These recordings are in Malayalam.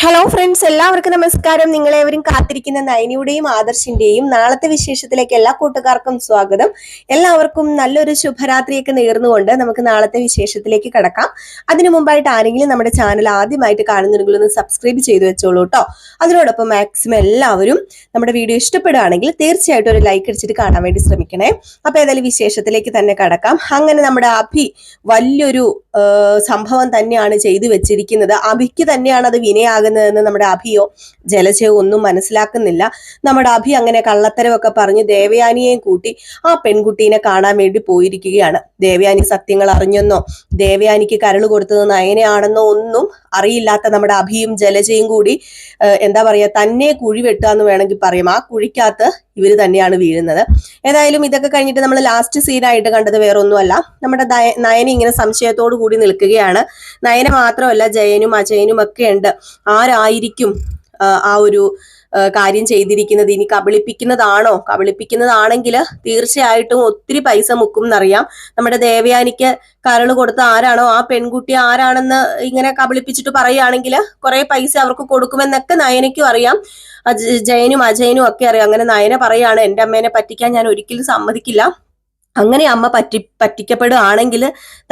ഹലോ ഫ്രണ്ട്സ്, എല്ലാവർക്കും നമസ്കാരം. നിങ്ങളേവരും കാത്തിരിക്കുന്ന നയനിയുടെയും ആദർശിന്റെയും നാളത്തെ വിശേഷത്തിലേക്ക് എല്ലാ കൂട്ടുകാർക്കും സ്വാഗതം. എല്ലാവർക്കും നല്ലൊരു ശുഭരാത്രിയൊക്കെ നേർന്നുകൊണ്ട് നമുക്ക് നാളത്തെ വിശേഷത്തിലേക്ക് കടക്കാം. അതിനു മുമ്പായിട്ട് ആരെങ്കിലും നമ്മുടെ ചാനൽ ആദ്യമായിട്ട് കാണുന്നുണ്ടെങ്കിൽ ഒന്ന് സബ്സ്ക്രൈബ് ചെയ്തു വെച്ചോളൂ കേട്ടോ. അതിനോടൊപ്പം മാക്സിമം എല്ലാവരും നമ്മുടെ വീഡിയോ ഇഷ്ടപ്പെടുകയാണെങ്കിൽ തീർച്ചയായിട്ടും ഒരു ലൈക്ക് അടിച്ചിട്ട് കാണാൻ വേണ്ടി ശ്രമിക്കണേ. അപ്പൊ ഏതായാലും വിശേഷത്തിലേക്ക് തന്നെ കടക്കാം. അങ്ങനെ നമ്മുടെ അഭി വലിയൊരു സംഭവം തന്നെയാണ് ചെയ്തു വെച്ചിരിക്കുന്നത്. അഭിക്ക് തന്നെയാണ് അത് വിനയാകുന്നതെന്ന് നമ്മുടെ അഭിയോ ജലജയോ ഒന്നും മനസ്സിലാക്കുന്നില്ല. നമ്മുടെ അഭി അങ്ങനെ കള്ളത്തരമൊക്കെ പറഞ്ഞ് ദേവയാനിയെയും കൂട്ടി ആ പെൺകുട്ടീനെ കാണാൻ വേണ്ടി പോയിരിക്കുകയാണ്. ദേവയാനി സത്യങ്ങൾ അറിഞ്ഞെന്നോ ദേവയാനിക്ക് കരള് കൊടുത്തത് നയനയാണെന്നോ ഒന്നും അറിയില്ലാത്ത നമ്മുടെ അഭിയും ജലജയും കൂടി എന്താ പറയാ, തന്നെ കുഴി വെട്ടുക എന്ന് വേണമെങ്കിൽ പറയാം. ആ കുഴിക്കകത്ത് ഇവര് തന്നെയാണ് വീഴുന്നത്. ഏതായാലും ഇതൊക്കെ കഴിഞ്ഞിട്ട് നമ്മൾ ലാസ്റ്റ് സീനായിട്ട് കണ്ടത് വേറെ ഒന്നുമല്ല, നമ്മുടെ നയന ഇങ്ങനെ സംശയത്തോടു കൂടി നിൽക്കുകയാണ്. നയന മാത്രമല്ല, ജയനും അജയനും ഒക്കെ ഉണ്ട്. ആരായിരിക്കും ആ ഒരു കാര്യം ചെയ്തിരിക്കുന്നത്? ഇനി കബളിപ്പിക്കുന്നതാണെങ്കിൽ തീർച്ചയായിട്ടും ഒത്തിരി പൈസ മുക്കും എന്നറിയാം. നമ്മുടെ ദേവയാനിക്ക് കരള് കൊടുത്ത ആരാണോ ആ പെൺകുട്ടി ആരാണെന്ന് ഇങ്ങനെ കബളിപ്പിച്ചിട്ട് പറയുകയാണെങ്കിൽ കുറെ പൈസ അവർക്ക് കൊടുക്കുമെന്നൊക്കെ നയനയ്ക്കും അറിയാം, ജയനും അജയനും ഒക്കെ അറിയാം. അങ്ങനെ നയന പറയാണ്, എന്റെ അമ്മേനെ പറ്റിക്കാൻ ഞാൻ ഒരിക്കലും സമ്മതിക്കില്ല. അങ്ങനെ അമ്മ പറ്റിക്കപ്പെടുകയാണെങ്കിൽ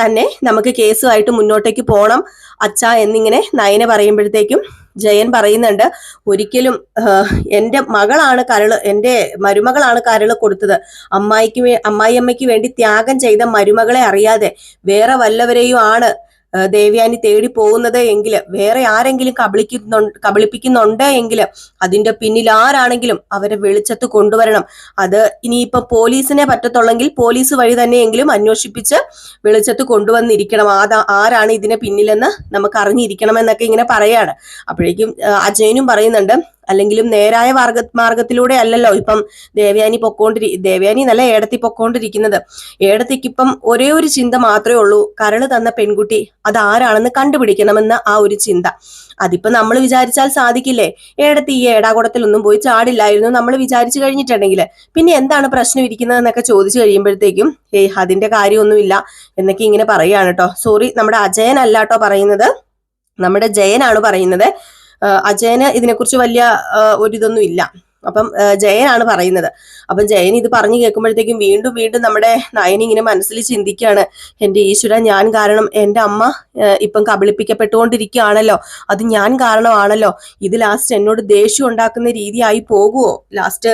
തന്നെ നമുക്ക് കേസുമായിട്ട് മുന്നോട്ടേക്ക് പോകണം അച്ഛാ എന്നിങ്ങനെ നയന പറയുമ്പോഴത്തേക്കും ജയൻ പറയുന്നുണ്ട്, ഒരിക്കലും എൻ്റെ മകളാണ് കരള്, എൻ്റെ മരുമകളാണ് കരള് കൊടുത്തത്. അമ്മായിയമ്മയ്ക്ക് വേണ്ടി ത്യാഗം ചെയ്ത മരുമകളെ അറിയാതെ വേറെ വല്ലവരെയും ആണ് ദേവയാനി തേടി പോകുന്നത് എങ്കിൽ, വേറെ ആരെങ്കിലും കബളിപ്പിക്കുന്നുണ്ട് എങ്കിൽ അതിന്റെ പിന്നിൽ ആരാണെങ്കിലും അവരെ വെളിച്ചത്ത് കൊണ്ടുവരണം. അത് ഇനിയിപ്പൊ പോലീസിനെ പറ്റത്തുള്ളെങ്കിൽ പോലീസ് വഴി തന്നെയെങ്കിലും അന്വേഷിപ്പിച്ച് വെളിച്ചത്ത് കൊണ്ടുവന്നിരിക്കണം. ആരാണ് ഇതിന് പിന്നിലെന്ന് നമുക്ക് അറിഞ്ഞിരിക്കണം എന്നൊക്കെ ഇങ്ങനെ പറയാണ്. അപ്പോഴേക്കും അജയനും പറയുന്നുണ്ട്, അല്ലെങ്കിലും നേരായ മാർഗത്തിലൂടെ അല്ലല്ലോ ഇപ്പം ദേവയാനി നല്ല ഏടത്തി പൊക്കോണ്ടിരിക്കുന്നത്. ഏടത്തിക്കിപ്പം ഒരേ ഒരു ചിന്ത മാത്രമേ ഉള്ളൂ, കരള് തന്ന പെൺകുട്ടി അതാരാണെന്ന് കണ്ടുപിടിക്കണമെന്ന ആ ഒരു ചിന്ത. അതിപ്പോ നമ്മൾ വിചാരിച്ചാൽ സാധിക്കില്ലേ? ഏടത്തി ഈ ഏടാകുടത്തിലൊന്നും പോയി ചാടില്ലായിരുന്നു നമ്മൾ വിചാരിച്ചു കഴിഞ്ഞിട്ടുണ്ടെങ്കിൽ പിന്നെ എന്താണ് പ്രശ്നം ഇരിക്കുന്നത് എന്നൊക്കെ ചോദിച്ചു കഴിയുമ്പോഴത്തേക്കും അതിന്റെ കാര്യമൊന്നുമില്ല എന്നൊക്കെ ഇങ്ങനെ പറയാണ് കേട്ടോ. സോറി, നമ്മുടെ അജയൻ അല്ല കേട്ടോ പറയുന്നത്, നമ്മുടെ ജയനാണ് പറയുന്നത്. അജയന് ഇതിനെക്കുറിച്ച് വലിയ ഒരിതൊന്നും ഇല്ല. അപ്പം ജയനാണ് പറയുന്നത്. അപ്പം ജയൻ ഇത് പറഞ്ഞു കേൾക്കുമ്പോഴത്തേക്കും വീണ്ടും വീണ്ടും നമ്മുടെ നയനി ഇങ്ങനെ മനസ്സിൽ ചിന്തിക്കുകയാണ്, എൻ്റെ ഈശ്വര, ഞാൻ കാരണം എൻ്റെ അമ്മ ഇപ്പം കബളിപ്പിക്കപ്പെട്ടുകൊണ്ടിരിക്കുകയാണല്ലോ, അത് ഞാൻ കാരണമാണല്ലോ. ഇത് ലാസ്റ്റ് എന്നോട് ദേഷ്യം ഉണ്ടാക്കുന്ന രീതിയായി പോകുമോ? ലാസ്റ്റ്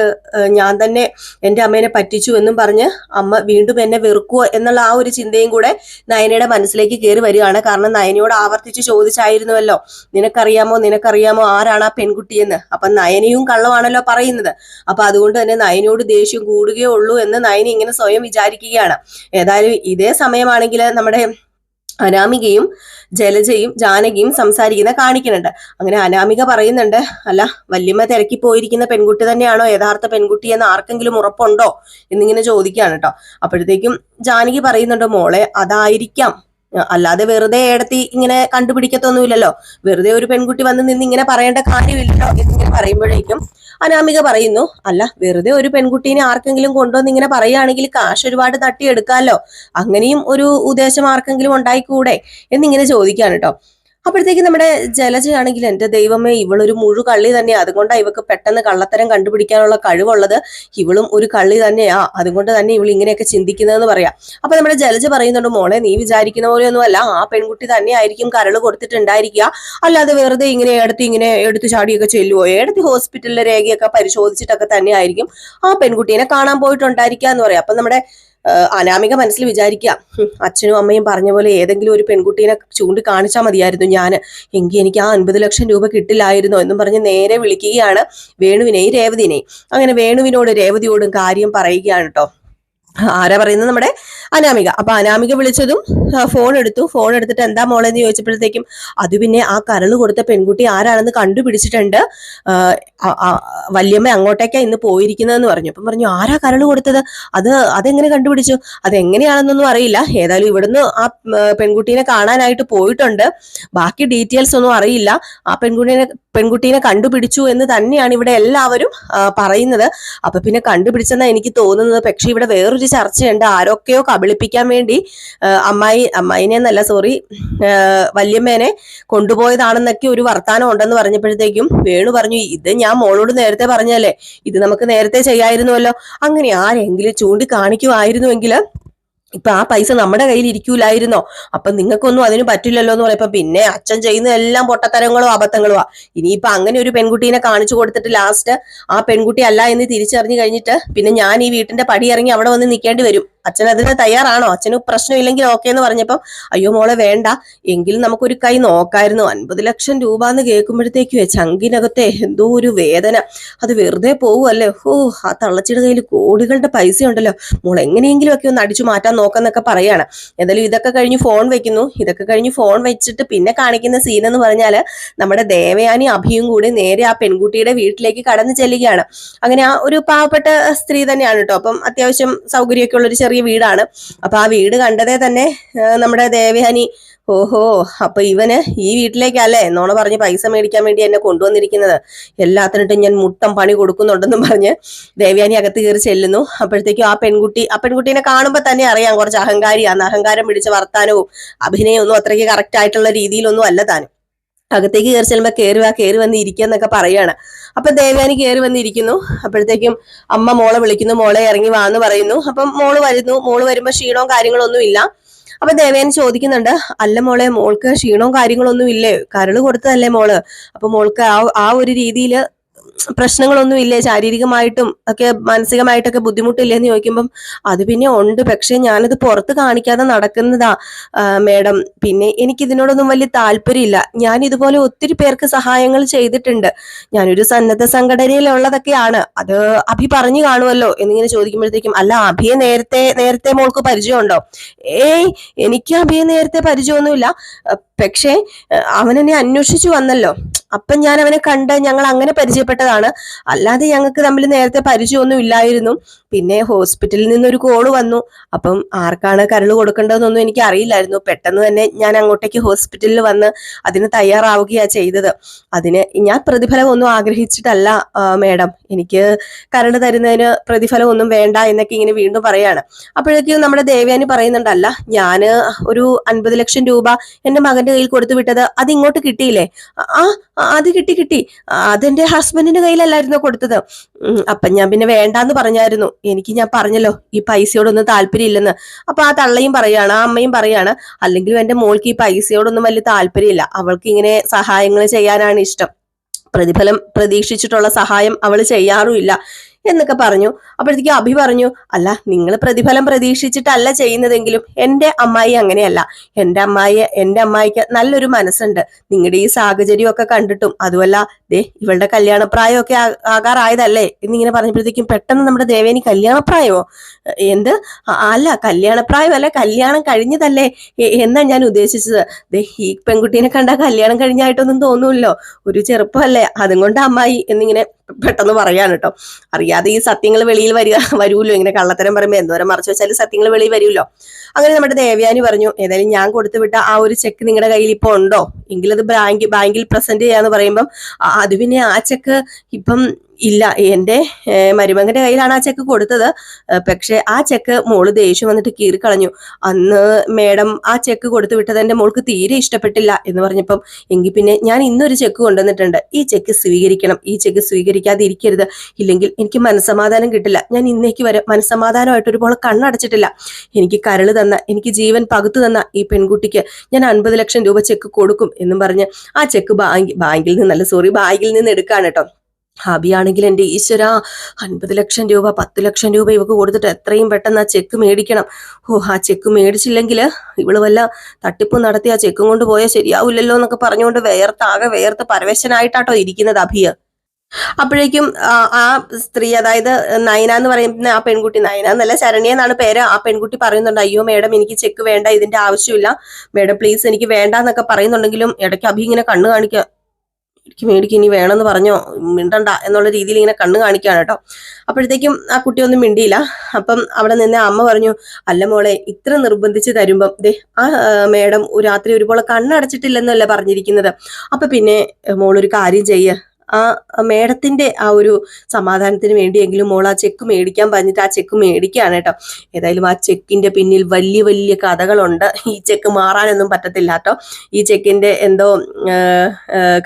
ഞാൻ തന്നെ എൻ്റെ അമ്മേനെ പറ്റിച്ചു എന്നും പറഞ്ഞ് അമ്മ വീണ്ടും എന്നെ വെറുക്കുവോ എന്നുള്ള ആ ഒരു ചിന്തയും കൂടെ നയനയുടെ മനസ്സിലേക്ക് കയറി വരികയാണ്. കാരണം നയനയോട് ആവർത്തിച്ച് ചോദിച്ചായിരുന്നുവല്ലോ, നിനക്കറിയാമോ ആരാണ് ആ പെൺകുട്ടിയെന്ന്. അപ്പൊ നയനയും കള്ളമാണല്ലോ പറയുന്നത്. അപ്പൊ അതുകൊണ്ട് തന്നെ നയനോട് ദേഷ്യം കൂടുകയേ ഉള്ളൂ എന്ന് നയന ഇങ്ങനെ സ്വയം വിചാരിക്കുകയാണ്. ഏതായാലും ഇതേ സമയമാണെങ്കിൽ നമ്മുടെ അനാമികയും ജലജയും ജാനകിയും സംസാരിക്കുന്ന കാണിക്കുന്നുണ്ട്. അങ്ങനെ അനാമിക പറയുന്നുണ്ട്, അല്ല വല്യമ്മ തിരക്കി പോയിരിക്കുന്ന പെൺകുട്ടി തന്നെയാണോ യഥാർത്ഥ പെൺകുട്ടി എന്ന് ആർക്കെങ്കിലും ഉറപ്പുണ്ടോ എന്നിങ്ങനെ ചോദിക്കുകയാണ് കേട്ടോ. അപ്പോഴത്തേക്കും ജാനകി പറയുന്നുണ്ട്, മോളെ അതായിരിക്കാം, അല്ലാതെ വെറുതെ ഏടത്തി ഇങ്ങനെ കണ്ടുപിടിക്കത്തൊന്നുമില്ലല്ലോ, വെറുതെ ഒരു പെൺകുട്ടി വന്ന് നിന്ന് ഇങ്ങനെ പറയേണ്ട കാര്യമില്ലല്ലോ എന്നിങ്ങനെ പറയുമ്പോഴേക്കും അനാമിക പറയുന്നു, അല്ല വെറുതെ ഒരു പെൺകുട്ടീനെ ആർക്കെങ്കിലും കൊണ്ടുവന്ന് ഇങ്ങനെ പറയുകയാണെങ്കിൽ കാശ് ഒരുപാട് തട്ടിയെടുക്കാമല്ലോ, അങ്ങനെയും ഒരു ഉദ്ദേശം ആർക്കെങ്കിലും ഉണ്ടായിക്കൂടെ എന്നിങ്ങനെ ചോദിക്കാണ് കേട്ടോ. അപ്പോഴത്തേക്ക് നമ്മുടെ ജലജയാണെങ്കിൽ, എൻ്റെ ദൈവമേ, ഇവളൊരു മുഴുകള്ളി തന്നെയാ, അതുകൊണ്ടാണ് ഇവക്ക് പെട്ടെന്ന് കള്ളത്തരം കണ്ടുപിടിക്കാനുള്ള കഴിവുള്ളത്, ഇവളും ഒരു കള്ളി തന്നെയാ, അതുകൊണ്ട് തന്നെ ഇവൾ ഇങ്ങനെയൊക്കെ ചിന്തിക്കുന്നതെന്ന് പറയാം. അപ്പൊ നമ്മുടെ ജലജ പറയുന്നുണ്ട്, മോളെ നീ വിചാരിക്കുന്ന പോലെയൊന്നും അല്ല, ആ പെൺകുട്ടി തന്നെ ആയിരിക്കും കരള് കൊടുത്തിട്ടുണ്ടായിരിക്കുക, അല്ലാതെ വെറുതെ ഇങ്ങനെ എടുത്ത് ചാടിയൊക്കെ ചെല്ലുവോ? ഏടത്തി ഹോസ്പിറ്റലിലെ രേഖയൊക്കെ പരിശോധിച്ചിട്ടൊക്കെ തന്നെ ആയിരിക്കും ആ പെൺകുട്ടീനെ കാണാൻ പോയിട്ടുണ്ടായിരിക്കുക എന്ന് പറയാം. അപ്പൊ നമ്മുടെ അനാമിക മനസ്സിൽ വിചാരിക്കുക, അച്ഛനും അമ്മയും പറഞ്ഞ പോലെ ഏതെങ്കിലും ഒരു പെൺകുട്ടീനെ ചൂണ്ടിക്കാണിച്ചാൽ മതിയായിരുന്നു ഞാൻ, എങ്കിൽ എനിക്ക് ആ 50 ലക്ഷം രൂപ കിട്ടില്ലായിരുന്നോ എന്നും പറഞ്ഞ് നേരെ വിളിക്കുകയാണ് വേണുവിനെയും രേവതിനെയും. അങ്ങനെ വേണുവിനോട് രേവതിയോടും കാര്യം പറയുകയാണ് കേട്ടോ. ആരാ പറയുന്നത്? നമ്മുടെ അനാമിക. അപ്പൊ അനാമിക വിളിച്ചതും ഫോൺ എടുത്തിട്ട് എന്താ മോളെ എന്ന് ചോദിച്ചപ്പോഴത്തേക്കും, അത് പിന്നെ ആ കരള് കൊടുത്ത പെൺകുട്ടി ആരാണെന്ന് കണ്ടുപിടിച്ചിട്ടുണ്ട്, വല്യമ്മ അങ്ങോട്ടേക്കാ ഇന്ന് പോയിരിക്കുന്നതെന്ന് പറഞ്ഞു. അപ്പം പറഞ്ഞു, ആരാ കരള് കൊടുത്തത്? അതെങ്ങനെ കണ്ടുപിടിച്ചു? അതെങ്ങനെയാണെന്നൊന്നും അറിയില്ല, ഏതായാലും ഇവിടുന്ന് ആ പെൺകുട്ടീനെ കാണാനായിട്ട് പോയിട്ടുണ്ട്, ബാക്കി ഡീറ്റെയിൽസ് ഒന്നും അറിയില്ല, ആ പെൺകുട്ടീനെ കണ്ടുപിടിച്ചു എന്ന് തന്നെയാണ് ഇവിടെ എല്ലാവരും പറയുന്നത്. അപ്പൊ പിന്നെ കണ്ടുപിടിച്ചെന്നാ എനിക്ക് തോന്നുന്നത്. പക്ഷെ ഇവിടെ വേറൊരു നാട്ടിലൊരു ചർച്ചയുണ്ട്, ആരൊക്കെയോ കബളിപ്പിക്കാൻ വേണ്ടി അമ്മായിനെ എന്നല്ല, സോറി, വല്യമ്മേനെ കൊണ്ടുപോയതാണെന്നൊക്കെ ഒരു വർത്താനം ഉണ്ടെന്ന് പറഞ്ഞപ്പോഴത്തേക്കും വേണു പറഞ്ഞു, ഇത് ഞാൻ മോളോട് നേരത്തെ പറഞ്ഞല്ലേ, ഇത് നമുക്ക് നേരത്തെ ചെയ്യായിരുന്നുവല്ലോ. അങ്ങനെ ആരെങ്കിലും ചൂണ്ടിക്കാണിക്കുമായിരുന്നുവെങ്കിൽ ഇപ്പൊ ആ പൈസ നമ്മുടെ കയ്യിൽ ഇരിക്കൂലായിരുന്നോ? അപ്പൊ നിങ്ങൾക്കൊന്നും അതിന് പറ്റില്ലല്ലോ എന്ന് പറയപ്പോ പിന്നെ അച്ഛൻ ചെയ്യുന്ന എല്ലാം പൊട്ടത്തരങ്ങളോ അബദ്ധങ്ങളോ. ഇനിയിപ്പൊ അങ്ങനെ ഒരു പെൺകുട്ടീനെ കാണിച്ചു കൊടുത്തിട്ട് ലാസ്റ്റ് ആ പെൺകുട്ടി അല്ല എന്ന് തിരിച്ചറിഞ്ഞു കഴിഞ്ഞിട്ട് പിന്നെ ഞാൻ ഈ വീട്ടിന്റെ പടി ഇറങ്ങി അവിടെ വന്ന് നിൽക്കേണ്ടി വരും. അച്ഛൻ അതിന് തയ്യാറാണോ? അച്ഛന് പ്രശ്നമില്ലെങ്കിൽ ഓക്കെ എന്ന് പറഞ്ഞപ്പം അയ്യോ മോളെ വേണ്ട, എങ്കിലും നമുക്കൊരു കൈ നോക്കായിരുന്നു. 50 ലക്ഷം രൂപ എന്ന് കേൾക്കുമ്പോഴത്തേക്കും ചങ്കിനകത്തെ എന്തോ ഒരു വേദന. അത് വെറുതെ പോവുമല്ലേ? ആ തള്ളച്ചിയുടെ കയ്യിൽ കോടികളുടെ പൈസ ഉണ്ടല്ലോ, മോൾ എങ്ങനെയെങ്കിലും ഒക്കെ ഒന്ന് അടിച്ചു മാറ്റാൻ നോക്കെന്നൊക്കെ പറയാണ്. എന്തായാലും ഇതൊക്കെ കഴിഞ്ഞ് ഫോൺ വെക്കുന്നു. ഇതൊക്കെ കഴിഞ്ഞ് ഫോൺ വെച്ചിട്ട് പിന്നെ കാണിക്കുന്ന സീൻ എന്ന് പറഞ്ഞാല് നമ്മുടെ ദേവയാനി അഭിയും കൂടി നേരെ ആ പെൺകുട്ടിയുടെ വീട്ടിലേക്ക് കടന്നു ചെല്ലുകയാണ്. അങ്ങനെ ആ ഒരു പാവപ്പെട്ട സ്ത്രീ തന്നെയാണ് കേട്ടോ. അപ്പം അത്യാവശ്യം സൗകര്യമൊക്കെ ഉള്ളൊരു ചെറിയ വീടാണ്. അപ്പൊ ആ വീട് കണ്ടതേ തന്നെ നമ്മുടെ ദേവയാനി ഓഹോ, അപ്പൊ ഇവന് ഈ വീട്ടിലേക്കല്ലേ നോണ പറഞ്ഞ് പൈസ മേടിക്കാൻ വേണ്ടി എന്നെ കൊണ്ടുവന്നിരിക്കുന്നത്, എല്ലാത്തിനിട്ടും ഞാൻ മുട്ടം പണി കൊടുക്കുന്നുണ്ടെന്നും പറഞ്ഞ് ദേവയാനി അകത്ത് കയറി ചെല്ലുന്നു. അപ്പോഴത്തേക്കും ആ പെൺകുട്ടീനെ കാണുമ്പോൾ തന്നെ അറിയാം കുറച്ച് അഹങ്കാരിയാന്ന്. അഹങ്കാരം പിടിച്ച വർത്താനവും അഭിനയവും ഒന്നും അത്രയ്ക്ക് കറക്റ്റ് ആയിട്ടുള്ള രീതിയിലൊന്നും അല്ല താനും. അകത്തേക്ക് കയറി ചെല്ലുമ്പോ കയറി വന്ന് ഇരിക്കുക എന്നൊക്കെ പറയാണ്. അപ്പൊ ദേവയാനി കയറി വന്നിരിക്കുന്നു. അപ്പോഴത്തേക്കും അമ്മ മോളെ വിളിക്കുന്നു, മോളെ ഇറങ്ങി വാന്ന് പറയുന്നു. അപ്പം മോള് വരുന്നു. മോള് വരുമ്പോ ക്ഷീണവും കാര്യങ്ങളൊന്നും ഇല്ല. അപ്പൊ ദേവയാനി ചോദിക്കുന്നുണ്ട്, അല്ല മോളെ, മോൾക്ക് ക്ഷീണവും കാര്യങ്ങളൊന്നും ഇല്ലേ? കരള് കൊടുത്തതല്ലേ മോള്? അപ്പൊ മോൾക്ക് ആ ഒരു രീതിയിൽ പ്രശ്നങ്ങളൊന്നും ഇല്ലേ? ശാരീരികമായിട്ടും ഒക്കെ മാനസികമായിട്ടൊക്കെ ബുദ്ധിമുട്ടില്ലേന്ന് ചോദിക്കുമ്പം അത് പിന്നെ ഉണ്ട്, പക്ഷെ ഞാനത് പുറത്ത് കാണിക്കാതെ നടക്കുന്നതാ മേഡം. പിന്നെ എനിക്ക് ഇതിനോടൊന്നും വലിയ താല്പര്യമില്ല. ഞാൻ ഇതുപോലെ ഒത്തിരി പേർക്ക് സഹായങ്ങൾ ചെയ്തിട്ടുണ്ട്. ഞാനൊരു സന്നദ്ധ സംഘടനയിലുള്ളതൊക്കെയാണ്. അത് അഭി പറഞ്ഞു കാണുമല്ലോ എന്നിങ്ങനെ ചോദിക്കുമ്പോഴത്തേക്കും, അല്ല അഭിയെ നേരത്തെ മോൾക്ക് പരിചയമുണ്ടോ? ഏയ്, എനിക്ക് അഭിയെ നേരത്തെ പരിചയമൊന്നുമില്ല, പക്ഷേ അവൻ എന്നെ അന്വേഷിച്ചു വന്നല്ലോ, അപ്പം ഞാൻ അവനെ കണ്ട് ഞങ്ങൾ അങ്ങനെ പരിചയപ്പെട്ടതാണ്. അല്ലാതെ ഞങ്ങൾക്ക് തമ്മിൽ നേരത്തെ പരിചയമൊന്നും ഇല്ലായിരുന്നു. പിന്നെ ഹോസ്പിറ്റലിൽ നിന്നൊരു കോള് വന്നു. അപ്പം ആർക്കാണ് കരള് കൊടുക്കേണ്ടതെന്നൊന്നും എനിക്ക് അറിയില്ലായിരുന്നു. പെട്ടെന്ന് തന്നെ ഞാൻ അങ്ങോട്ടേക്ക് ഹോസ്പിറ്റലിൽ വന്ന് അതിന് തയ്യാറാവുകയാ ചെയ്തത്. അതിന് ഞാൻ പ്രതിഫലം ഒന്നും ആഗ്രഹിച്ചിട്ടല്ല മേഡം, എനിക്ക് കരള് തരുന്നതിന് പ്രതിഫലം ഒന്നും വേണ്ട എന്നൊക്കെ ഇങ്ങനെ വീണ്ടും പറയാണ്. അപ്പോഴേക്കും നമ്മുടെ ദേവയാനി പറയുന്നുണ്ടല്ല, ഞാന് ഒരു 50 ലക്ഷം രൂപ എന്റെ മകന്റെ കയ്യിൽ കൊടുത്തു വിട്ടത് അത് ഇങ്ങോട്ട് കിട്ടിയില്ലേ? ആ, അത് കിട്ടി. അതെന്റെ ഹസ്ബൻഡിന്റെ കയ്യിലല്ലായിരുന്നോ കൊടുത്തത്? അപ്പൊ ഞാൻ പിന്നെ വേണ്ടാന്ന് പറഞ്ഞായിരുന്നു. എനിക്ക് ഞാൻ പറഞ്ഞല്ലോ ഈ പൈസയോടൊന്നും താല്പര്യം ഇല്ലെന്ന്. അപ്പൊ ആ തള്ളയും പറയാണ്, ആ അമ്മയും പറയാണ്, അല്ലെങ്കിലും എന്റെ മോൾക്ക് ഈ പൈസയോടൊന്നും വലിയ താല്പര്യമില്ല. അവൾക്ക് ഇങ്ങനെ സഹായങ്ങൾ ചെയ്യാനാണ് ഇഷ്ടം. പ്രതിഫലം പ്രതീക്ഷിച്ചിട്ടുള്ള സഹായം അവൾ ചെയ്യാറുമില്ല എന്നൊക്കെ പറഞ്ഞു. അപ്പോഴത്തേക്കും അഭി പറഞ്ഞു, അല്ല നിങ്ങൾ പ്രതിഫലം പ്രതീക്ഷിച്ചിട്ടല്ല ചെയ്യുന്നതെങ്കിലും എന്റെ അമ്മായി അങ്ങനെയല്ല. എന്റെ അമ്മായിക്ക് നല്ലൊരു മനസ്സുണ്ട്. നിങ്ങളുടെ ഈ സാഹചര്യം ഒക്കെ കണ്ടിട്ടും, അതുമല്ല ഇവളുടെ കല്യാണപ്രായമൊക്കെ ആകാറായതല്ലേ എന്നിങ്ങനെ പറഞ്ഞപ്പോഴത്തേക്കും പെട്ടെന്ന് നമ്മുടെ ദേവേനി കല്യാണപ്രായമോ? എന്ത്? അല്ല, കല്യാണപ്രായമല്ല, കല്യാണം കഴിഞ്ഞതല്ലേ എന്നാ ഞാൻ ഉദ്ദേശിച്ചത്. ഈ പെൺകുട്ടീനെ കണ്ടാൽ കല്യാണം കഴിഞ്ഞായിട്ടൊന്നും തോന്നൂല്ലോ, ഒരു ചെറുപ്പമല്ലേ, അതും കൊണ്ട് അമ്മായി എന്നിങ്ങനെ പെട്ടെന്ന് പറയാണ് കേട്ടോ. അറിയാതെ ഈ സത്യങ്ങൾ വെളിയിൽ വരുമല്ലോ, ഇങ്ങനെ കള്ളത്തരം പറയുമ്പോൾ എന്തോരം മറച്ചു വെച്ചാലും സത്യങ്ങൾ വെളിയിൽ വരുമല്ലോ. അങ്ങനെ നമ്മുടെ ദേവയാനി പറഞ്ഞു, ഏതായാലും ഞാൻ കൊടുത്തുവിട്ട ആ ഒരു ചെക്ക് നിങ്ങളുടെ കയ്യിൽ ഇപ്പൊ ഉണ്ടോ? എങ്കിലത് ബാങ്കിൽ പ്രസന്റ് ചെയ്യാന്ന് പറയുമ്പം അത് പിന്നെ ആ ചെക്ക് ഇപ്പം ഇല്ല, എന്റെ മരുമകന്റെ കയ്യിലാണ് ആ ചെക്ക് കൊടുത്തത്. പക്ഷെ ആ ചെക്ക് മോള് ദേഷ്യം വന്നിട്ട് കീറിക്കളഞ്ഞു. അന്ന് മേഡം ആ ചെക്ക് കൊടുത്തു വിട്ടത് എന്റെ മോൾക്ക് തീരെ ഇഷ്ടപ്പെട്ടില്ല എന്ന് പറഞ്ഞപ്പം, എങ്കിൽ പിന്നെ ഞാൻ ഇന്നൊരു ചെക്ക് കൊണ്ടുവന്നിട്ടുണ്ട്, ഈ ചെക്ക് സ്വീകരിക്കണം, ഈ ചെക്ക് സ്വീകരിക്കാതെ ഇരിക്കരുത്, ഇല്ലെങ്കിൽ എനിക്ക് മനസ്സമാധാനം കിട്ടില്ല. ഞാൻ ഇന്നേക്ക് വരെ മനസ്സമാധാനമായിട്ട് ഒരുപോലെ കണ്ണടച്ചിട്ടില്ല. എനിക്ക് കരള് തന്ന, എനിക്ക് ജീവൻ പകുത്തു തന്ന ഈ പെൺകുട്ടിക്ക് ഞാൻ 50 ലക്ഷം രൂപ ചെക്ക് കൊടുക്കും എന്നും പറഞ്ഞ് ആ ചെക്ക് ബാങ്കിൽ നിന്ന് എടുക്കാണ് കേട്ടോ. ഹാബിയാണെങ്കിൽ എന്റെ ഈശ്വര, 50 ലക്ഷം രൂപ, 10 ലക്ഷം രൂപ ഇവക്ക് കൊടുത്തിട്ട് എത്രയും പെട്ടെന്ന് ആ ചെക്ക് മേടിക്കണം. ആ ചെക്ക് മേടിച്ചില്ലെങ്കിൽ ഇവള് വല്ല തട്ടിപ്പും നടത്തി ആ ചെക്കും കൊണ്ട് പോയാൽ ശരിയാവില്ലല്ലോ എന്നൊക്കെ പറഞ്ഞുകൊണ്ട് വേർത്ത് പരവേശനായിട്ടാട്ടോ ഇരിക്കുന്നത് അഭിയ. അപ്പോഴേക്കും ആ സ്ത്രീ, അതായത് നയന എന്ന് പറയുന്ന ആ പെൺകുട്ടി, നയന എന്നല്ല ശരണ്യ എന്നാണ് പേര്, ആ പെൺകുട്ടി പറയുന്നുണ്ട്, അയ്യോ മേഡം എനിക്ക് ചെക്ക് വേണ്ട, ഇതിന്റെ ആവശ്യമില്ല മേഡം, പ്ലീസ് എനിക്ക് വേണ്ട എന്നൊക്കെ പറയുന്നുണ്ടെങ്കിലും ഇടയ്ക്ക് അഭി ഇങ്ങനെ കണ്ണ് കാണിക്കുക, മേടിക്ക് ഇനി വേണമെന്ന് പറഞ്ഞോ, മിണ്ടണ്ട എന്നുള്ള രീതിയിൽ ഇങ്ങനെ കണ്ണ് കാണിക്കുകയാണ് കേട്ടോ. അപ്പോഴത്തേക്കും ആ കുട്ടി ഒന്നും മിണ്ടിയില്ല. അപ്പം അവിടെ നിന്ന് അമ്മ പറഞ്ഞു, അല്ല മോളെ, ഇത്ര നിർബന്ധിച്ച് തരുമ്പം ആ മേഡം രാത്രി ഒരുപോലെ കണ്ണടച്ചിട്ടില്ലെന്നല്ലേ പറഞ്ഞിരിക്കുന്നത്. അപ്പൊ പിന്നെ മോളൊരു കാര്യം ചെയ്യ്, ആ മേഡത്തിന്റെ ആ ഒരു സമാധാനത്തിന് വേണ്ടിയെങ്കിലും മോൾ ആ ചെക്ക് മേടിക്കാൻ പറഞ്ഞിട്ട് ആ ചെക്ക് മേടിക്കുകയാണ് കേട്ടോ. ഏതായാലും ആ ചെക്കിന്റെ പിന്നിൽ വലിയ വലിയ കഥകളുണ്ട്. ഈ ചെക്ക് മാറാനൊന്നും പറ്റത്തില്ല കേട്ടോ. ഈ ചെക്കിന്റെ എന്തോ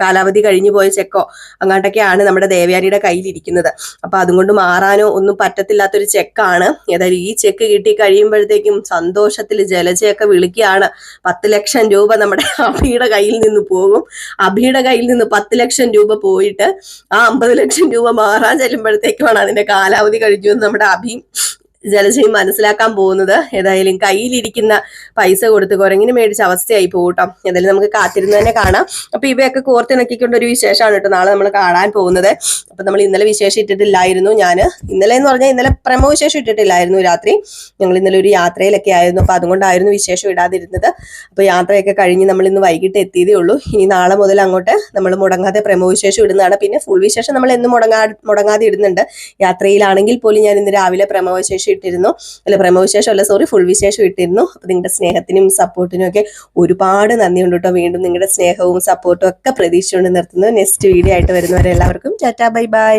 കാലാവധി കഴിഞ്ഞു പോയ ചെക്കോ അങ്ങോട്ടൊക്കെയാണ് നമ്മുടെ ദേവയാനിയുടെ കയ്യിലിരിക്കുന്നത്. അപ്പൊ അതുകൊണ്ട് മാറാനോ ഒന്നും പറ്റത്തില്ലാത്തൊരു ചെക്കാണ്. ഏതായാലും ഈ ചെക്ക് കിട്ടി കഴിയുമ്പോഴത്തേക്കും സന്തോഷത്തിൽ ജലജയൊക്കെ വിളിക്കുകയാണ്. 10 ലക്ഷം രൂപ നമ്മുടെ അഭിയുടെ കയ്യിൽ നിന്ന് പോകും. അഭിയുടെ കയ്യിൽ നിന്ന് 10 ലക്ഷം രൂപ പോയിട്ട് ആ 50 ലക്ഷം രൂപ മാറാൻ ചെല്ലുമ്പോഴത്തേക്കുമാണ് അതിന്റെ കാലാവധി കഴിഞ്ഞു എന്ന് നമ്മുടെ അഭി ജലജയും മനസ്സിലാക്കാൻ പോകുന്നത്. ഏതായാലും കയ്യിലിരിക്കുന്ന പൈസ കൊടുത്ത് കുരങ്ങിന് മേടിച്ച അവസ്ഥയായി പോകട്ടോ. ഏതായാലും നമുക്ക് കാത്തിരുന്ന് തന്നെ കാണാം. അപ്പൊ ഇവയൊക്കെ കോർത്തിണക്കിക്കൊണ്ട് ഒരു വിശേഷമാണ് കേട്ടോ നാളെ നമ്മൾ കാണാൻ പോകുന്നത്. അപ്പൊ നമ്മൾ ഇന്നലെ വിശേഷം ഇട്ടിട്ടില്ലായിരുന്നു. ഇന്നലെ എന്ന് പറഞ്ഞാൽ ഇന്നലെ പ്രമോ വിശേഷം ഇട്ടിട്ടില്ലായിരുന്നു. രാത്രി ഞങ്ങൾ ഇന്നലെ ഒരു യാത്രയിലൊക്കെ ആയിരുന്നു. അപ്പൊ അതുകൊണ്ടായിരുന്നു വിശേഷം ഇടാതിരുന്നത്. അപ്പൊ യാത്രയൊക്കെ കഴിഞ്ഞ് നമ്മൾ ഇന്ന് വൈകിട്ട് എത്തിയതേ ഉള്ളൂ. ഇനി നാളെ മുതൽ അങ്ങോട്ട് നമ്മൾ മുടങ്ങാതെ പ്രമോ വിശേഷം ഇടുന്നതാണ്. പിന്നെ ഫുൾ വിശേഷം നമ്മൾ എന്നും മുടങ്ങാതെ ഇടുന്നുണ്ട്. യാത്രയിലാണെങ്കിൽ പോലും ഞാൻ ഇന്ന് രാവിലെ പ്രമോ വിശേഷം ഇട്ടിരുന്നു. പ്രമോ വിശേഷം അല്ല, സോറി, ഫുൾ വിശേഷം ഇട്ടിരുന്നു. അപ്പൊ നിങ്ങളുടെ സ്നേഹത്തിനും സപ്പോർട്ടിനും ഒക്കെ ഒരുപാട് നന്ദിയുണ്ട് കേട്ടോ. വീണ്ടും നിങ്ങളുടെ സ്നേഹവും സപ്പോർട്ടും ഒക്കെ പ്രതീക്ഷിച്ചുകൊണ്ട് നിർത്തുന്നു. നെക്സ്റ്റ് വീഡിയോ ആയിട്ട് വരുന്നവരെ എല്ലാവർക്കും ടാറ്റാ, ബൈ ബൈ.